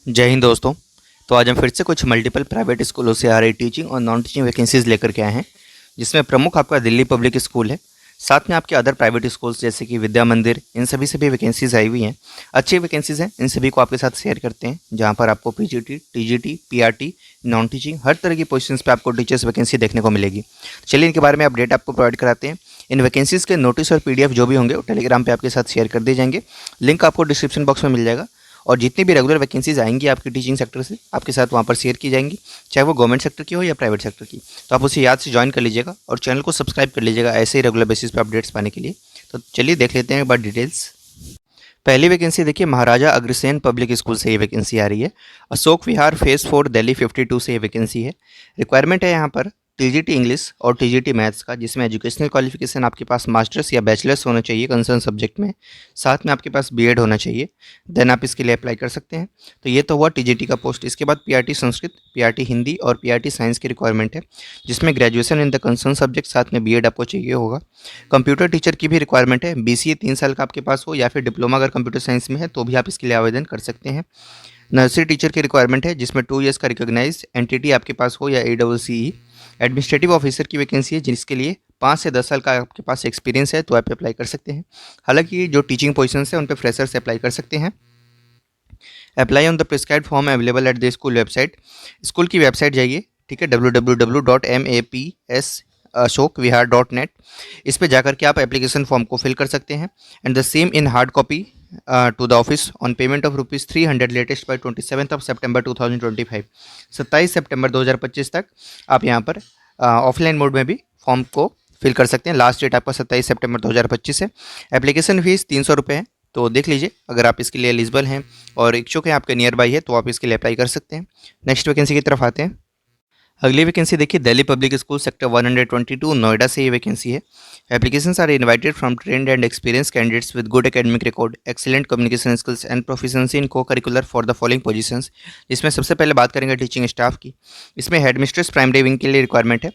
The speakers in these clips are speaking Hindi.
जय हिंद दोस्तों। तो आज हम फिर से कुछ मल्टीपल प्राइवेट स्कूलों से आ रही टीचिंग और नॉन टीचिंग वैकेंसीज लेकर के आए हैं, जिसमें प्रमुख आपका दिल्ली पब्लिक स्कूल है। साथ में आपके अदर प्राइवेट स्कूल्स जैसे कि विद्या मंदिर, इन सभी से भी वैकेंसीज आई हुई हैं। अच्छी वैकेंसीज हैं, इन सभी को आपके साथ शेयर करते हैं, जहां पर आपको PGT, TGT, PRT, non teaching हर तरह की पोजीशंस पे आपको टीचर्स वैकेंसी देखने को मिलेगी। चलिए इनके बारे में अपडेट आपको प्रोवाइड कराते हैं। इन वैकेंसीज के नोटिस और पीडीएफ जो भी होंगे वो टेलीग्राम पे आपके साथ शेयर कर दिए जाएंगे। लिंक आपको डिस्क्रिप्शन बॉक्स में मिल जाएगा। और जितनी भी रेगुलर वैकेंसीज आएंगी आपकी टीचिंग सेक्टर से, आपके साथ वहाँ पर शेयर की जाएंगी, चाहे वो गवर्नमेंट सेक्टर की हो या प्राइवेट सेक्टर की। तो आप उसे याद से ज्वाइन कर लीजिएगा और चैनल को सब्सक्राइब कर लीजिएगा ऐसे ही रेगुलर बेसिस पे अपडेट्स पाने के लिए। तो चलिए देख लेते हैं एक बार डिटेल्स। पहली वैकेंसी देखिए, महाराजा अग्रसेन पब्लिक स्कूल से ये वैकेंसी आ रही है। अशोक विहार फेज 4 दिल्ली 52 से ये वैकेंसी है। रिक्वायरमेंट है यहाँ पर टीजीटी इंग्लिश और टीजीटी मैथ्स का, जिसमें एजुकेशनल क्वालिफिकेशन आपके पास मास्टर्स या बैचलर्स होना चाहिए कंसर्न सब्जेक्ट में। साथ में आपके पास बीएड होना चाहिए, देन आप इसके लिए अप्लाई कर सकते हैं। तो ये तो हुआ टीजीटी का पोस्ट। इसके बाद पीआरटी संस्कृत, पीआरटी हिंदी और पीआरटी साइंस की रिक्वायरमेंट है, जिसमें graduation in the concern subject साथ में बीएड आपको चाहिए होगा। कंप्यूटर टीचर की भी रिक्वायरमेंट है। बीसीए 3 साल का आपके पास हो या फिर डिप्लोमा अगर कंप्यूटर साइंस में है तो भी आप इसके लिए आवेदन कर सकते हैं। नर्सरी टीचर की रिक्वायरमेंट है, जिसमें 2 ईयर्स का रिकॉग्नाइज्ड एंटिटी आपके पास हो या ACCE। एडमिनिस्ट्रेटिव ऑफिसर की वैकेंसी है, जिसके लिए 5 से 10 साल का आपके पास एक्सपीरियंस है तो आप अप्लाई कर सकते हैं। हालांकि जो टीचिंग पोजीशंस है उन पर फ्रेशर से अप्लाई कर सकते हैं। Apply on the prescribed form available at the school website. School की वेबसाइट जाइए, ठीक है, www.mapsashokvihar.net। इस पे जाकर के आप एप्लीकेशन फॉर्म को फिल कर सकते हैं and the same in hard copy to the office on payment of ₹300 latest by 27 सितंबर 2025। 27 सितंबर 2025 तक आप यहाँ पर ऑफलाइन मोड में भी फॉर्म को फिल कर सकते हैं। लास्ट डेट आपका 27 सितंबर 2025 है। एप्लीकेशन फीस 300 रुपये है। तो देख लीजिए, अगर आप इसके लिए एलिजिबल हैं और इच्छुक हैं, आपके नियर बाई है, तो आप इसके लिए अप्लाई कर सकते हैं। नेक्स्ट वैकेंसी की तरफ आते हैं। अगली वैकेंसी देखिए, Delhi public school sector 122 Noida से ये वैकेंसी है। Applications are invited from trained and experience candidates with good academic record, excellent communication skills and proficiency in co curricular for the following positions. इसमें सबसे पहले बात करेंगे टीचिंग स्टाफ की। इसमें हेड मिस्ट्रेस प्राइमरी विंग के लिए रिक्वायरमेंट है।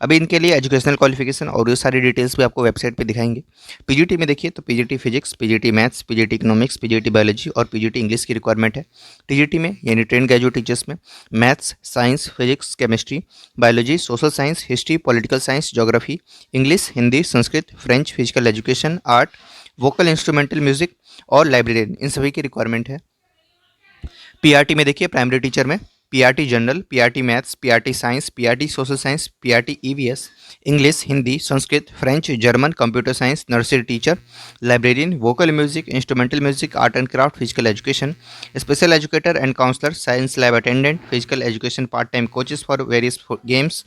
अभी इनके लिए एजुकेशनल क्वालिफिकेशन और ये सारी डिटेल्स भी आपको वेबसाइट पे दिखाएंगे। पीजीटी में देखिए तो PGT physics, PGT maths, PGT economics, PGT biology और पीजीटी इंग्लिश की रिक्वायरमेंट है। टीजीटी में यानी ट्रेंड ग्रेजुएट टीचर्स में maths, science, physics, chemistry, biology, social science, history, political science, geography, English, Hindi, Sanskrit, French, physical education, art, vocal instrumental music और लाइब्रेरियन, इन सभी की रिक्वायरमेंट है। पीआरटी में देखिए प्राइमरी टीचर में PRT general, PRT maths, PRT science, PRT social science, PRT EVS, English, Hindi, Sanskrit, French, German, computer science, nursery teacher, librarian, vocal music, instrumental music, art and craft, physical education, special educator and counsellor, science lab attendant, physical education part time coaches for various games.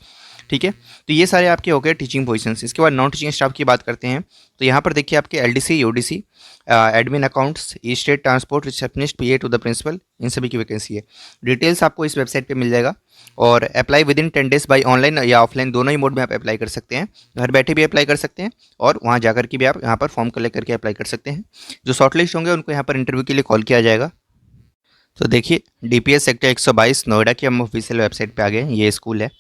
ठीक है, तो ये सारे आपके हो गए टीचिंग पोजीशंस। इसके बाद नॉन टीचिंग स्टाफ की बात करते हैं। तो यहाँ पर देखिए आपके LDC, UDC, admin accounts, estate transport receptionist, PA to the principal, इन सभी की वैकेंसी है। डिटेल्स आपको इस वेबसाइट पे मिल जाएगा। और apply with in 10 days by online या ऑफलाइन, दोनों ही मोड में आप अप्लाई कर सकते हैं। घर बैठे भी अप्लाई कर सकते हैं और वहाँ जाकर के भी आप यहाँ पर फॉर्म कलेक्ट करके अप्लाई कर सकते हैं। जो शॉर्टलिस्ट होंगे उनको यहाँ पर इंटरव्यू के लिए कॉल किया जाएगा। तो देखिए, डीपीएस सेक्टर 122 नोएडा की हम ऑफिशियल वेबसाइट पे आ गए हैं। ये स्कूल है,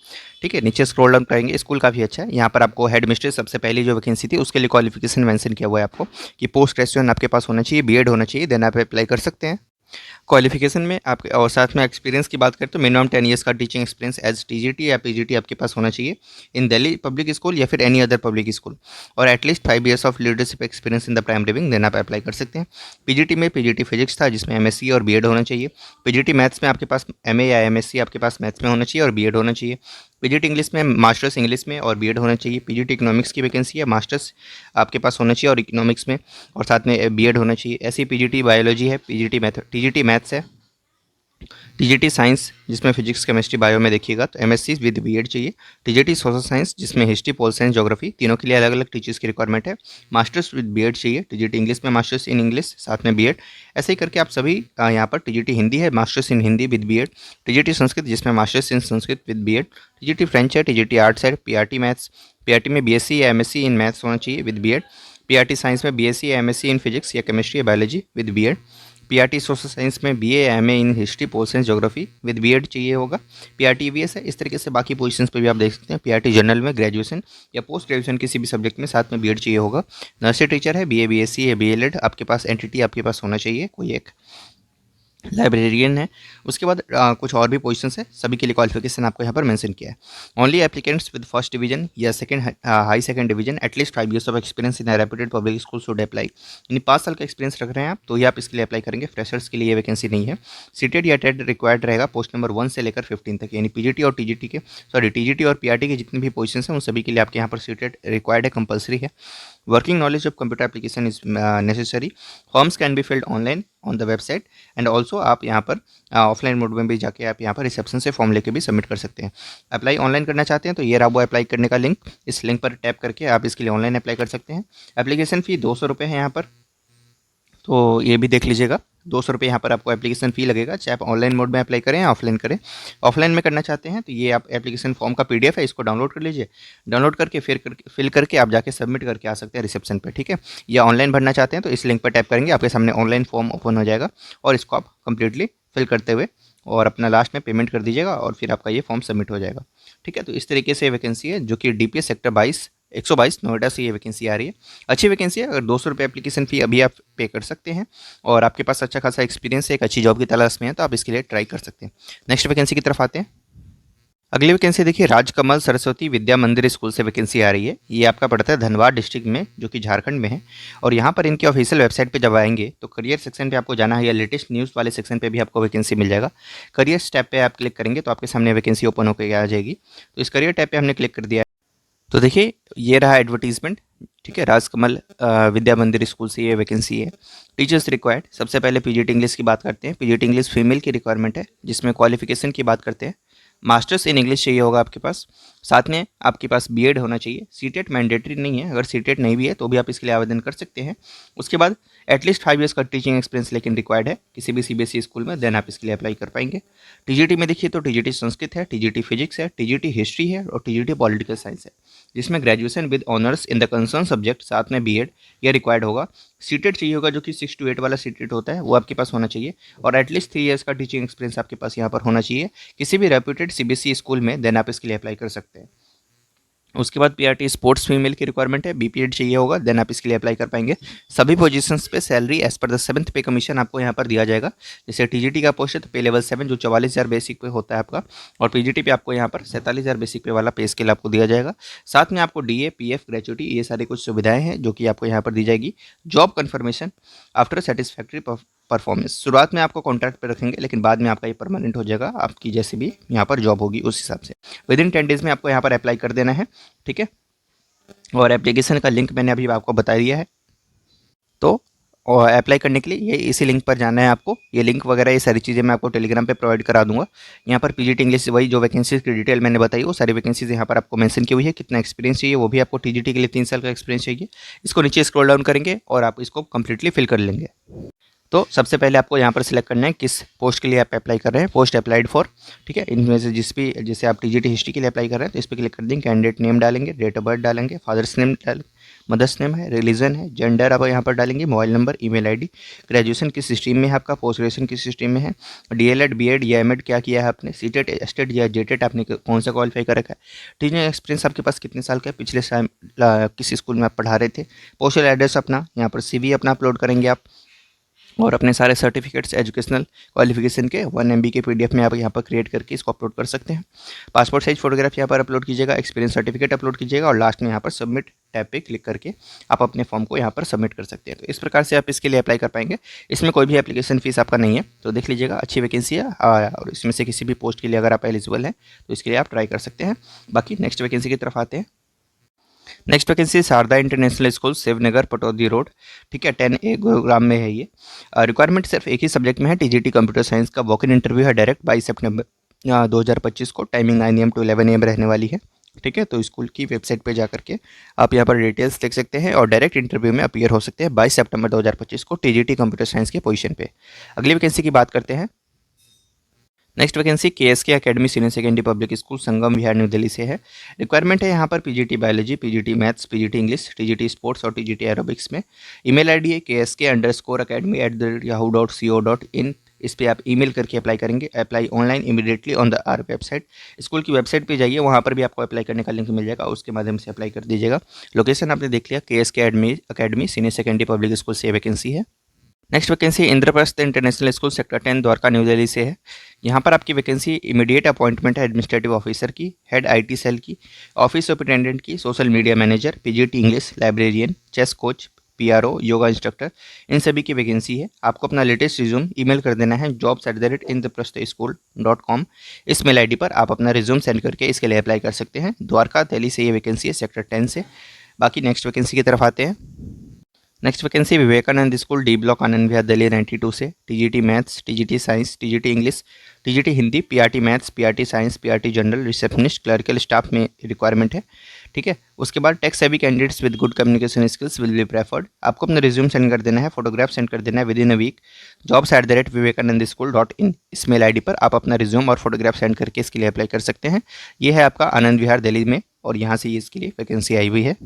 ठीक है। नीचे स्क्रॉल डाउन करेंगे, स्कूल काफ़ी अच्छा है। यहाँ पर आपको हेड मिस्ट्रेस सबसे पहली जो वैकेंसी थी उसके लिए क्वालिफिकेशन मेंशन किया हुआ है आपको कि पोस्ट ग्रेजुएशन आपके पास होना चाहिए, बीएड होना चाहिए, देन आप अप्लाई कर सकते हैं। क्वालिफिकेशन में आपके और साथ में एक्सपीरियंस की बात करें तो मिनिमम 10 ईयर्स का टीचिंग एक्सपीरियंस एज टीजीटी या पीजीटी आपके पास होना चाहिए इन दिल्ली पब्लिक स्कूल या फिर एनी अदर पब्लिक स्कूल, और at least 5 years of leadership experience in the primary wing, then आप अप्लाई कर सकते हैं। पीजीटी में पीजीटी फिजिक्स था, जिसमें एमएससी और बीएड होना चाहिए। पीजीटी मैथ्स में आपके पास एमए या एमएससी आपके पास मैथ्स में होना चाहिए और बीएड होना चाहिए। पीजीटी इंग्लिश में मास्टर्स इंग्लिश में और बीएड होना चाहिए। पीजीटी इकोनॉमिक्स की वैकेंसी है, मास्टर्स आपके पास होना चाहिए और इकोनॉमिक्स में और साथ में बीएड होना चाहिए। ऐसी पीजीटी बायोलॉजी है, टीजीटी मैथ्स है, टीजीटी साइंस जिसमें फिजिक्स केमिस्ट्री बायो में देखिएगा तो एमएससी विद बीएड चाहिए। टीजीटी सोशल साइंस जिसमें हिस्ट्री पोल साइंस ज्योग्राफी, तीनों के लिए अलग अलग टीचर्स की रिक्वायरमेंट है। मास्टर्स विद बीएड चाहिए। टीजीटी इंग्लिश में मास्टर्स इन इंग्लिश साथ में बीएड, ऐसे ही करके आप सभी यहाँ पर टीजीटी हिंदी है, masters in Hindi with BEd. TGT Sanskrit जिसमें masters in Sanskrit with BEd. TGT French है, टीजीटी आर्ट्स है, पीआरटी मैथ्स, पीआरटी में बीएससी या एमएससी इन मैथ्स होना चाहिए विद बीएड। पीआरटी साइंस में बीएससी या एमएससी इन फिजिक्स या केमिस्ट्री या biology with BEd. PRT social science में बीए या MA in history pol science geography with BEd चाहिए होगा। पीआरटी ईवीएस है। इस तरीके से बाकी पोजीशंस पे भी आप देख सकते हैं। पीआरटी जनरल में ग्रेजुएशन या पोस्ट ग्रेजुएशन किसी भी सब्जेक्ट में साथ में बीएड चाहिए होगा। नर्सरी टीचर है, बीए बीएससी या बीएलएड आपके पास एंटिटी आपके पास होना चाहिए कोई एक। लाइब्रेरियन है। उसके बाद कुछ और भी पोजीशंस है, सभी के लिए क्वालिफिकेशन आपको यहाँ पर मेंशन किया है। Only applicants with first division या second high second division at least 5 years of experience in reputed public school should apply. यानी 5 साल का एक्सपीरियंस रख रहे हैं आप तो ये आप इसके लिए अप्लाई करेंगे। फ्रेशर्स के लिए ये वैकेंसी नहीं है। सीटेड या टेड रिक्वायर्ड रहेगा पोस्ट नंबर 1 से लेकर 15 तक, यानी पीजीटी और टीजीटी के टीजीटी और पीआरटी के जितने भी पोजीशंस हैं उन सभी के लिए आपके यहाँ पर सीटेड रिक्वायर्ड है, कंपलसरी है। Working knowledge of computer application is necessary. Forms can be filled online on the website and also आप यहाँ पर ऑफलाइन मोड में भी जाके आप यहाँ पर रिसेप्शन से फॉर्म लेके भी सबमिट कर सकते हैं। अप्लाई ऑनलाइन करना चाहते हैं तो ये रहा वो अप्लाई करने का लिंक, इस लिंक पर टैप करके आप इसके लिए ऑनलाइन अप्लाई कर सकते हैं। एप्लीकेशन फ़ी 200 रुपये है यहाँ पर, तो ये भी देख लीजिएगा। 200 रुपये यहाँ पर आपको एप्लीकेशन फ़ी लगेगा, चाहे आप ऑनलाइन मोड में अप्लाई करें या ऑफलाइन करें। ऑफलाइन में करना चाहते हैं तो ये आप एप्लीकेशन फॉर्म का पीडीएफ है, इसको डाउनलोड कर लीजिए। डाउनलोड करके फिल करके आप जाके सबमिट करके आ सकते हैं रिसेप्शन पे, ठीक है। या ऑनलाइन भरना चाहते हैं तो इस लिंक पर टैप करेंगे, आपके सामने ऑनलाइन फॉर्म ओपन हो जाएगा और इसको आप कंप्लीटली फिल करते हुए और अपना लास्ट में पेमेंट कर दीजिएगा और फिर आपका ये फॉर्म सबमिट हो जाएगा, ठीक है। तो इस तरीके से वैकेंसी है जो कि डीपीएस सेक्टर 122 नोएडा से ये वैकेंसी आ रही है। अच्छी वैकेंसी है। अगर 200 रुपये एप्लीकेशन फ़ी अभी आप पे कर सकते हैं और आपके पास अच्छा खासा एक्सपीरियंस है, एक अच्छी जॉब की तलाश में है तो आप इसके लिए ट्राई कर सकते हैं। नेक्स्ट वैकेंसी की तरफ आते हैं। अगली वैकेंसी देखिए, राजकमल सरस्वती विद्या मंदिर स्कूल से वैकेंसी आ रही है। ये आपका पड़ता है धनबाद डिस्ट्रिक्ट में जो कि झारखंड में है। और यहाँ पर इनकी ऑफिशियल वेबसाइट पे जब आएंगे तो करियर सेक्शन पे आपको जाना है या लेटेस्ट न्यूज़ वाले सेक्शन पे भी आपको वैकेंसी मिल जाएगा। करियर टैब पे आप क्लिक करेंगे तो आपके सामने वैकेंसी ओपन होकर आ जाएगी। तो इस करियर टैब पे हमने क्लिक कर दिया है तो देखिए ये रहा एडवर्टीजमेंट, ठीक है। राजकमल विद्या मंदिर स्कूल से ये वैकेंसी है। टीचर्स रिक्वायर्ड, सबसे पहले पीजीटी इंग्लिश की बात करते हैं। पीजीटी इंग्लिश फीमेल की रिक्वायरमेंट है, जिसमें क्वालिफिकेशन की बात करते हैं मास्टर्स इन इंग्लिश चाहिए होगा आपके पास, साथ में आपके पास बीएड होना चाहिए। सीटेट मैंडेटरी नहीं है, अगर सीटेट नहीं भी है तो भी आप इसके लिए आवेदन कर सकते हैं। उसके बाद एटलीस्ट 5 years का टीचिंग एक्सपीरियंस लेकिन रिक्वायर्ड है किसी भी सीबीएसई स्कूल में, देन आप इसके लिए अप्लाई कर पाएंगे। टीजीटी में देखिए तो टीजीटी संस्कृत है, टीजीटी फिजिक्स है, टीजीटी हिस्ट्री है और टीजीटी पॉलिटिकल साइंस है, जिसमें graduation with honours in the concern subject, साथ में बीएड यह रिक्वायर्ड होगा। सीटेट चाहिए होगा जो कि 6 to 8 वाला सीटेट होता है वो आपके पास होना चाहिए और एटलीस्ट 3 years का टीचिंग एक्सपीरियंस आपके पास यहाँ पर होना चाहिए किसी भी रेप्यूटेड सीबीएसई स्कूल में, देन आप इसके लिए अप्लाई कर सकते हैं। उसके बाद पीआरटी स्पोर्ट्स फीमेल की रिक्वायरमेंट है, बीपीएड चाहिए होगा, देन आप इसके लिए अप्लाई कर पाएंगे। सभी पोजीशंस पे salary as per the 7th पे कमीशन आपको यहाँ पर दिया जाएगा। जैसे टीजीटी का पोस्ट है तो पे लेवल 7 जो 44,000 बेसिक पे होता है आपका, और पीजीटी पे आपको यहाँ पर 47,000 बेसिक पे वाला पे स्केल आपको दिया जाएगा। साथ में आपको डीए पीएफ ग्रेचुटी ये सारी कुछ सुविधाएं हैं जो कि आपको यहाँ पर दी जाएगी। Job confirmation after satisfactory performance, शुरुआत में आपको कॉन्ट्रैक्ट पे रखेंगे लेकिन बाद में आपका ये परमानेंट हो जाएगा, आपकी जैसे भी यहाँ पर जॉब होगी उस हिसाब से। विद इन 10 days में आपको यहाँ पर अप्लाई कर देना है, ठीक है। और एप्लीकेशन का लिंक मैंने अभी आपको बता दिया है। तो और अप्लाई करने के लिए ये इसी लिंक पर जाना है आपको। ये लिंक वगैरह ये सारी चीज़ें मैं आपको टेलीग्राम पे प्रोवाइड करा दूंगा। यहाँ पर पीजीटी इंग्लिश वही जो वैकेंसीज की डिटेल मैंने बताई वो सारी वैकेंसीज यहाँ पर आपको मेंशन की हुई है। कितना एक्सपीरियंस चाहिए वो भी आपको टीजीटी के लिए 3 साल का एक्सपीरियंस चाहिए। इसको नीचे स्क्रॉल डाउन करेंगे और आप इसको कंप्लीटली फिल कर लेंगे। तो सबसे पहले आपको यहाँ पर सिलेक्ट करना है किस पोस्ट के लिए आप अप्लाई कर रहे हैं, पोस्ट अप्लाइड फॉर, ठीक है। इनमें से जैसे आप टीजीटी हिस्ट्री के लिए अप्लाई कर रहे हैं तो इस पर क्लिक कर देंगे, कैंडिडेट नेम डालेंगे, डेट ऑफ बर्थ डालेंगे, फादर्स नेम मदर्स नेम है, रिलीजन है, जेंडर आप यहाँ पर डालेंगे, mobile number, email ID, graduation किस स्ट्रीम में है आपका, पोस्ट ग्रेजुएशन किस स्ट्रीम में है, डीएलएड बीएड या एमएड क्या किया है आपने, सीटेट एस्टेट या जेटेट आपने कौन सा क्वालिफाई कर रखा है, टीचिंग एक्सपीरियंस आपके पास कितने साल का है, पिछले साल किस स्कूल में आप पढ़ा रहे थे, पोस्टल एड्रेस अपना, यहाँ पर सीवी अपना अपलोड करेंगे आप, और अपने सारे सर्टिफिकेट्स एजुकेशनल क्वालिफिकेशन के 1 MB के पीडीएफ में आप यहाँ पर क्रिएट करके इसको अपलोड कर सकते हैं। पासपोर्ट साइज फोटोग्राफ यहाँ पर अपलोड कीजिएगा, एक्सपीरियंस सर्टिफिकेट अपलोड कीजिएगा और लास्ट में यहाँ पर सबमिट टैब पे क्लिक करके आप अपने फॉर्म को यहाँ पर सबमिट कर सकते हैं। तो इस प्रकार से आप इसके लिए अप्लाई कर पाएंगे। इसमें कोई भी एप्लीकेशन फीस आपका नहीं है। तो देख लीजिएगा, अच्छी वैकेंसी है और इसमें से किसी भी पोस्ट के लिए अगर आप एलिजिबल हैं तो इसके लिए आप ट्राई कर सकते हैं। बाकी नेक्स्ट वैकेंसी की तरफ आते हैं। Next vacancy Sharda international school Shivnagar Pataudi road, ठीक है, 10A गुरुग्राम में है ये। रिक्वायरमेंट सिर्फ एक ही सब्जेक्ट में है, टीजीटी कंप्यूटर साइंस का। वॉक इन इंटरव्यू है डायरेक्ट 22 सितंबर 2025 को, टाइमिंग 9 AM to 11 AM रहने वाली है, ठीक है। तो स्कूल की वेबसाइट पे जा करके आप यहाँ पर डिटेल्स देख सकते हैं और डायरेक्ट इंटरव्यू में अपीयर हो सकते हैं 22 सितंबर 2025 को टीजीटी कंप्यूटर साइंस के पोजीशन पे। अगली वैकेंसी की बात करते हैं। Next vacancy KSK academy senior secondary public school Sangam Vihar new Delhi से है। रिक्वायरमेंट है यहाँ पर PGT biology, PGT maths, PGT English, TGT sports और टीजीटी एरोबिक्स में। ईमेल आईडी है ksk_academy@yahoo.co.in। इस पर आप ईमेल करके अप्लाई करेंगे। Apply online immediately on the our website. School की वेबसाइट पे जाइए, वहाँ पर भी आपको अप्लाई करने का लिंक मिल जाएगा, उसके माध्यम से अप्लाई कर दीजिएगा। लोकेशन आपने देख लिया, KSK academy senior secondary public school से वैकेंसी है। Next vacancy Indraprastha international school sector 10 Dwarka new Delhi से है। यहाँ पर आपकी वैकेंसी इमीडिएट अपॉइंटमेंट है एडमिनिस्ट्रेटिव ऑफिसर की, हेड आईटी सेल की, ऑफिस सुपरिटेंडेंट की, social media manager, PGT English, librarian, chess coach, PRO, yoga instructor, इन सभी की वैकेंसी है। आपको अपना लेटेस्ट रिज्यूम ईमेल कर देना है jobs@indraprasthaschool.com। इस मेल आईडी पर आप अपना रिज्यूम सेंड करके इसके लिए अप्लाई कर सकते हैं। द्वारका दिल्ली से ये वैकेंसी है सेक्टर 10 से। बाकी नेक्स्ट वैकेंसी की तरफ आते हैं। Next vacancy Vivekanand school D block Anand Vihar Delhi 92 से। TGT maths, TGT science, TGT English, TGT Hindi, PRT maths, PRT science, PRT general, receptionist, clerical staff में रिक्वायरमेंट है। ठीक है, उसके बाद tech savvy candidates with good communication skills will be preferred. आपको अपना रिज्यूम सेंड कर देना है, फोटोग्राफ सेंड कर देना है with in a week jobs@vivekanandaschool.in। इस मेल आईडी पर आप अपना रिज्यूम और फोटोग्राफ सेंड करके इसके लिए अप्लाई कर सकते हैं। ये है आपका आनंद विहार दिल्ली में और यहाँ से इसके लिए वैकेंसी आई हुई है।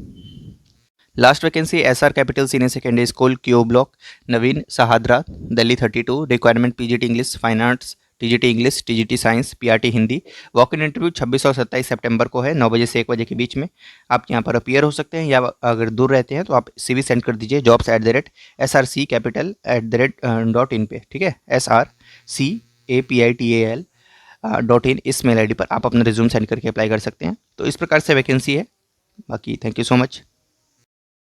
Last vacancy SR capital senior secondary school Q block Naveen Shahdara Delhi 32। Requirement PGT English, fine arts, TGT English, TGT science, PRT Hindi. Walk in interview 26 और 27 सितंबर को है 9 बजे से 1 बजे के बीच में। आप यहाँ पर अपीयर हो सकते हैं या अगर दूर रहते हैं तो आप सीवी सेंड कर दीजिए jobs@srccapital@in पे। ठीक है, SRCAPITAL.in इस मेल आईडी पर आप अपना रिज्यूम सेंड करके अप्लाई कर सकते हैं। तो इस प्रकार से वैकेंसी है। बाकी थैंक यू सो मच।